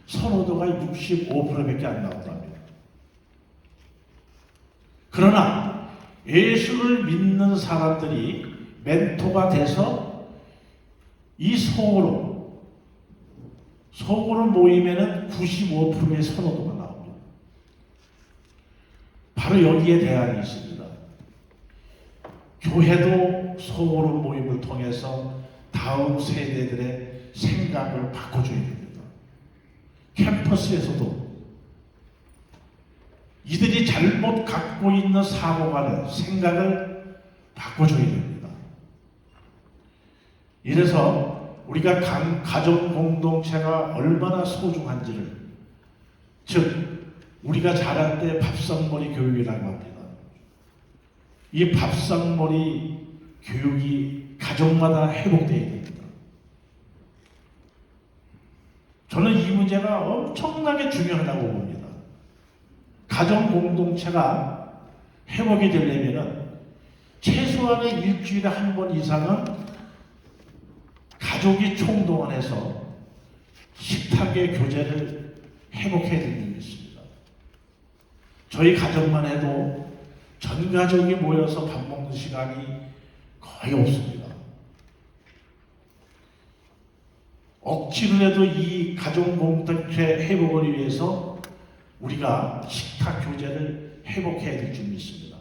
선호도가 65%밖에 안 나온답니다. 그러나 예수를 믿는 사람들이 멘토가 돼서 이 속으로 모이면은 95%의 선호도가 나옵니다. 바로 여기에 대안이 있습니다. 교회도 속으로 모임을 통해서 다음 세대들의 생각을 바꿔줘야 됩니다. 캠퍼스에서도 이들이 잘못 갖고 있는 사고관을, 생각을 바꿔줘야 됩니다. 이래서 우리가 가족 공동체가 얼마나 소중한지를, 즉 우리가 자랄 때 밥상머리 교육이라고 합니다. 이 밥상머리 교육이 가정마다 회복되어야 됩니다. 저는 이 문제가 엄청나게 중요하다고 봅니다. 가정 공동체가 회복이 되려면 최소한의 일주일에 한 번 이상은 가족이 총동원해서 식탁의 교제를 회복해야 되는 일이 있습니다. 저희 가정만 해도 전 가족이 모여서 밥 먹는 시간이 거의 없습니다. 억지로 해도 이 가족 공동체 회복을 위해서 우리가 식탁 교제를 회복해야 될 줄 믿습니다.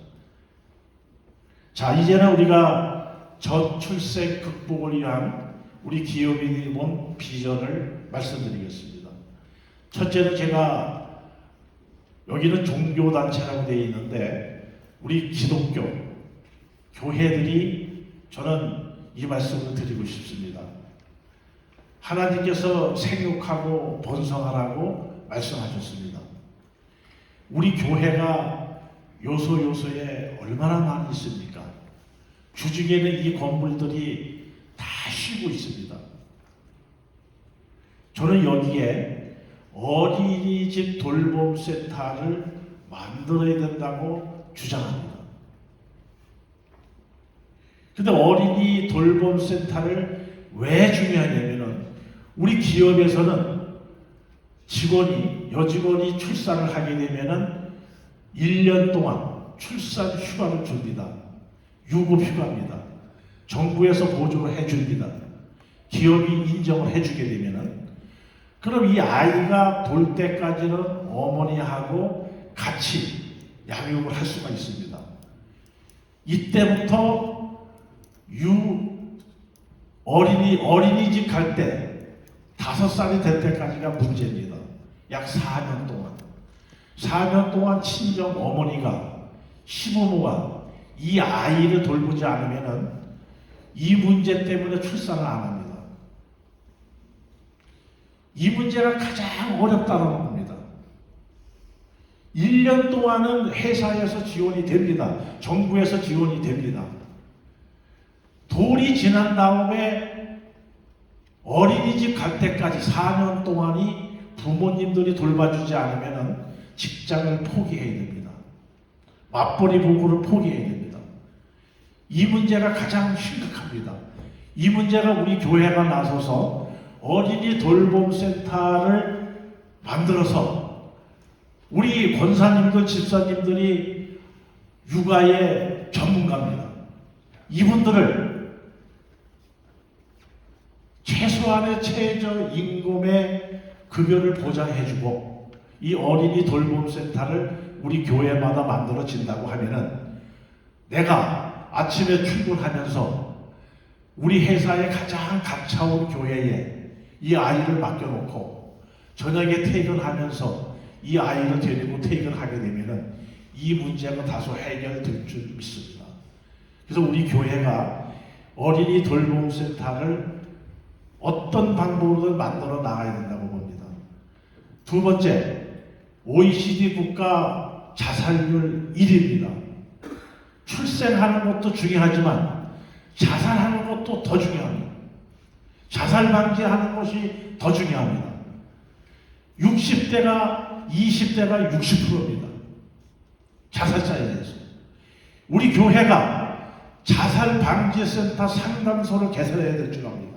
자, 이제는 우리가 저출생 극복을 위한 우리 기업인이 본 비전을 말씀드리겠습니다. 첫째는 제가 여기는 종교단체라고 되어 있는데 우리 기독교 교회들이 저는 이 말씀을 드리고 싶습니다. 하나님께서 생육하고 번성하라고 말씀하셨습니다. 우리 교회가 요소요소에 얼마나 많이 있습니까? 주중에는 이 건물들이 다 쉬고 있습니다. 저는 여기에 어린이집 돌봄센터를 만들어야 된다고 주장합니다. 근데 어린이 돌봄센터를 왜 중요하냐면은 우리 기업에서는 여직원이 출산을 하게 되면은 1년 동안 출산 휴가를 줍니다. 유급 휴가입니다. 정부에서 보조를 해줍니다. 기업이 인정을 해주게 되면은 그럼 이 아이가 돌 때까지는 어머니하고 같이 양육을 할 수가 있습니다. 이때부터 어린이집 갈 때 5살이 될 때까지가 문제입니다. 약 4년 동안. 4년 동안 친정 어머니가, 시부모가 이 아이를 돌보지 않으면은 이 문제 때문에 출산을 안 합니다. 이 문제가 가장 어렵다는 겁니다. 1년 동안은 회사에서 지원이 됩니다. 정부에서 지원이 됩니다. 돌이 지난 다음에 어린이집 갈 때까지 4년 동안이 부모님들이 돌봐주지 않으면 직장을 포기해야 됩니다. 맞벌이 부부를 포기해야 됩니다. 이 문제가 가장 심각합니다. 이 문제가 우리 교회가 나서서 어린이 돌봄센터를 만들어서 우리 권사님들, 집사님들이 육아의 전문가입니다. 이분들을 최소한의 최저임금의 급여를 보장해주고 이 어린이 돌봄센터를 우리 교회마다 만들어진다고 하면은 내가 아침에 출근하면서 우리 회사의 가장 가까운 교회에 이 아이를 맡겨놓고 저녁에 퇴근하면서 이 아이를 데리고 퇴근하게 되면은 이 문제가 다소 해결될 줄 믿습니다. 그래서 우리 교회가 어린이 돌봄센터를 어떤 방법으로 만들어 나가야 된다고 봅니다. 두 번째, OECD 국가 자살률 1위입니다. 출생하는 것도 중요하지만 자살하는 것도 더 중요합니다. 자살 방지하는 것이 더 중요합니다. 60대가 20대가 60%입니다. 자살자에 대해서. 우리 교회가 자살 방지센터 상담소를 개설해야 될 줄 압니다.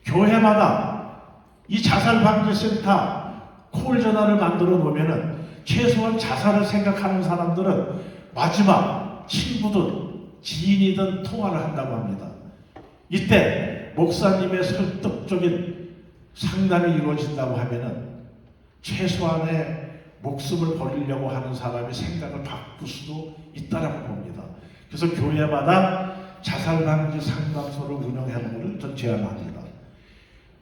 교회마다 이 자살방지센터 콜 전화를 만들어 놓으면은 최소한 자살을 생각하는 사람들은 마지막 친구든 지인이든 통화를 한다고 합니다. 이때 목사님의 설득적인 상담이 이루어진다고 하면은 최소한의 목숨을 버리려고 하는 사람의 생각을 바꿀 수도 있다라고 봅니다. 그래서 교회마다 자살방지 상담소를 운영하는 것을 전 제안합니다.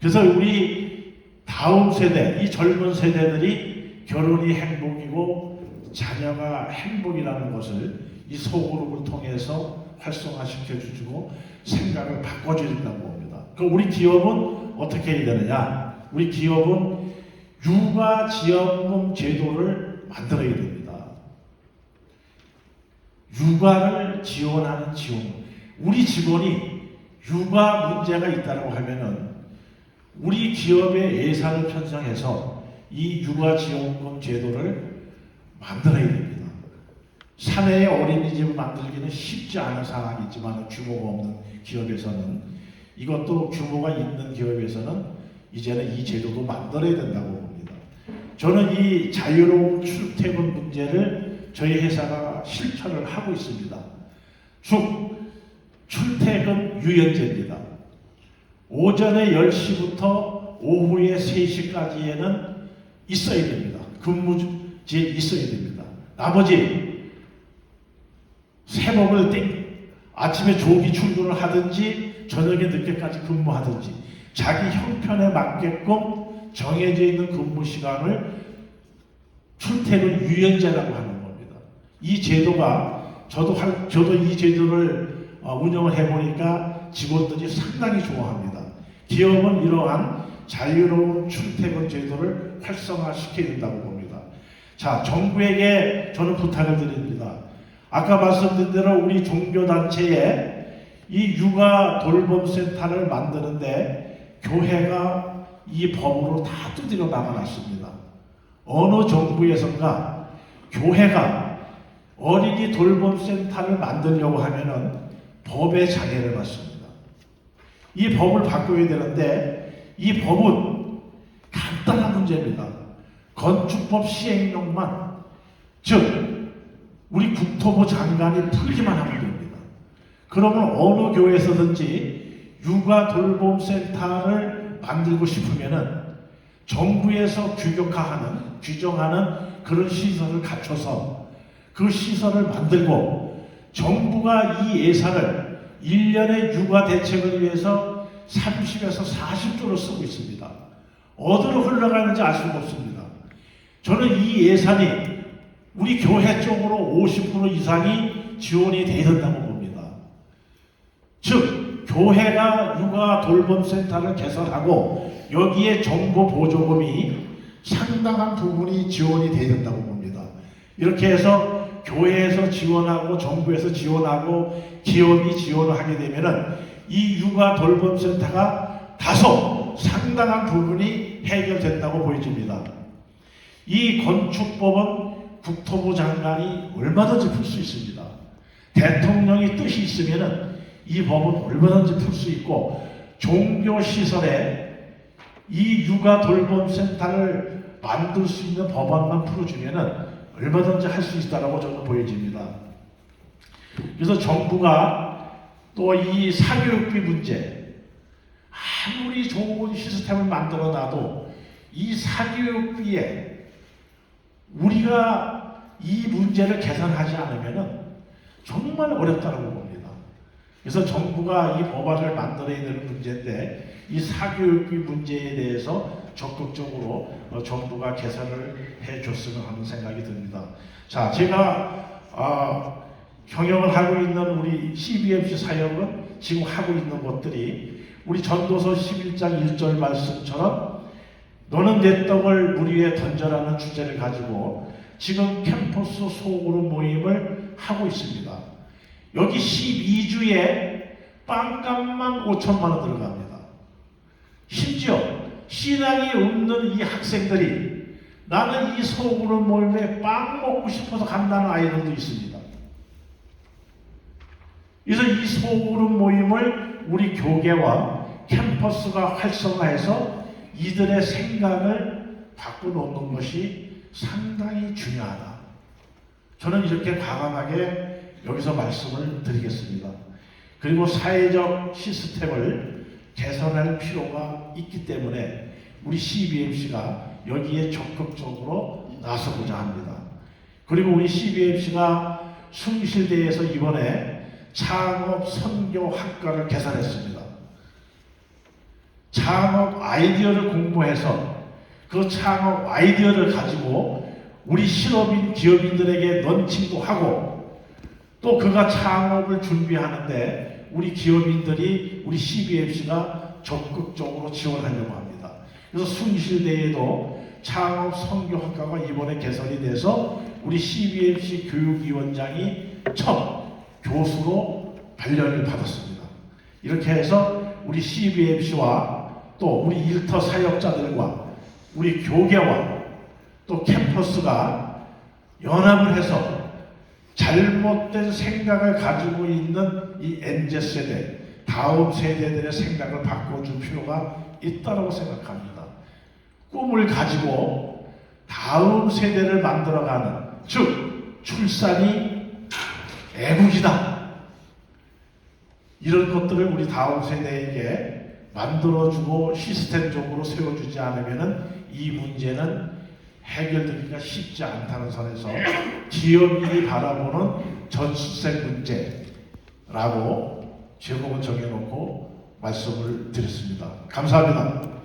그래서 우리 다음 세대, 이 젊은 세대들이 결혼이 행복이고 자녀가 행복이라는 것을 이 소그룹을 통해서 활성화시켜 주고 생각을 바꿔줘야 된다고 봅니다. 그럼 우리 기업은 어떻게 해야 되느냐? 우리 기업은 육아지원금 제도를 만들어야 됩니다. 육아를 지원하는 지원. 우리 직원이 육아 문제가 있다고 하면은 우리 기업의 예산을 편성해서 이 육아지원금 제도를 만들어야 됩니다. 사내의 어린이집을 만들기는 쉽지 않은 상황이지만 규모가 없는 기업에서는, 이것도 규모가 있는 기업에서는 이제는 이 제도도 만들어야 된다고 봅니다. 저는 이 자유로운 출퇴근 문제를 저희 회사가 실천을 하고 있습니다. 즉 출퇴근 유연제입니다. 오전에 10시부터 오후에 3시까지에는 있어야 됩니다. 근무지에 있어야 됩니다. 나머지 새벽을 아침에 조기 출근을 하든지 저녁에 늦게까지 근무하든지 자기 형편에 맞게끔 정해져 있는 근무 시간을 출퇴근 유연제라고 하는 겁니다. 이 제도가 저도 이 제도를 운영을 해보니까 직원들이 상당히 좋아합니다. 기업은 이러한 자유로운 출퇴근 제도를 활성화시켜야 된다고 봅니다. 자, 정부에게 저는 부탁을 드립니다. 아까 말씀드린 대로 우리 종교단체에 이 육아 돌봄센터를 만드는데 교회가 이 법으로 다 두드려 막아놨습니다. 어느 정부에선가 교회가 어린이 돌봄센터를 만들려고 하면은 법의 장애를 받습니다. 이 법을 바꿔야 되는데 이 법은 간단한 문제입니다. 건축법 시행령만, 즉 우리 국토부 장관이 풀기만 하면 됩니다. 그러면 어느 교회에서든지 육아 돌봄센터를 만들고 싶으면은 정부에서 규정하는 그런 시설을 갖춰서 그 시설을 만들고 정부가 이 예산을 1년의 육아 대책을 위해서 30에서 40조를 쓰고 있습니다. 어디로 흘러가는지 알 수가 없습니다. 저는 이 예산이 우리 교회 쪽으로 50% 이상이 지원이 돼야 된다고 봅니다. 즉 교회가 육아 돌봄센터를 개설하고 여기에 정부 보조금이 상당한 부분이 지원이 돼야 된다고 봅니다. 이렇게 해서 교회에서 지원하고 정부에서 지원하고 기업이 지원을 하게 되면은 이 육아 돌봄센터가 다소 상당한 부분이 해결된다고 보여집니다. 이 건축법은 국토부 장관이 얼마든지 풀 수 있습니다. 대통령이 뜻이 있으면은 이 법은 얼마든지 풀 수 있고 종교시설에 이 육아 돌봄센터를 만들 수 있는 법안만 풀어주면은 얼마든지 할 수 있다라고 저는 보여집니다. 그래서 정부가 또 이 사교육비 문제, 아무리 좋은 시스템을 만들어 놔도 이 사교육비에 우리가 이 문제를 개선하지 않으면 정말 어렵다고 봅니다. 그래서 정부가 이 법안을 만들어야 되는 문제인데 이 사교육비 문제에 대해서 적극적으로 정부가 개선을 해줬으면 하는 생각이 듭니다. 자, 제가 경영을 하고 있는 우리 CBMC 사역은 지금 하고 있는 것들이 우리 전도서 11장 1절 말씀처럼 너는 내 떡을 물 위에 던져라는 주제를 가지고 지금 캠퍼스 소그룹 모임을 하고 있습니다. 여기 12주에 빵값만 5천만 원 들어갑니다. 심지어 신앙이 없는 이 학생들이 나는 이 소그룹 모임에 빵 먹고 싶어서 간다는 아이들도 있습니다. 그래서 이 소그룹 모임을 우리 교계와 캠퍼스가 활성화해서 이들의 생각을 바꿔놓는 것이 상당히 중요하다. 저는 이렇게 과감하게 여기서 말씀을 드리겠습니다. 그리고 사회적 시스템을 개선할 필요가 있기 때문에 우리 CBMC가 여기에 적극적으로 나서고자 합니다. 그리고 우리 CBMC가 숭실대에서 이번에 창업 선교학과를 개설했습니다. 창업 아이디어를 공부해서 그 창업 아이디어를 가지고 우리 실업인 기업인들에게 런칭도 하고 또 그가 창업을 준비하는데 우리 기업인들이 우리 CBMC가 적극적으로 지원하려고 합니다. 그래서 숭실대에도 창업 선교학과가 이번에 개설이 돼서 우리 CBMC 교육위원장이 첫 교수로 발령을 받았습니다. 이렇게 해서 우리 CBMC와 또 우리 일터 사역자들과 우리 교계와 또 캠퍼스가 연합을 해서 잘못된 생각을 가지고 있는 이 MZ세대, 다음 세대들의 생각을 바꿔줄 필요가 있다고 생각합니다. 꿈을 가지고 다음 세대를 만들어가는, 즉 출산이 애국이다. 이런 것들을 우리 다음 세대에게 만들어주고 시스템적으로 세워주지 않으면 이 문제는 해결되기가 쉽지 않다는 선에서 기업인이 바라보는 전수세 문제라고 제목을 정해놓고 말씀을 드렸습니다. 감사합니다.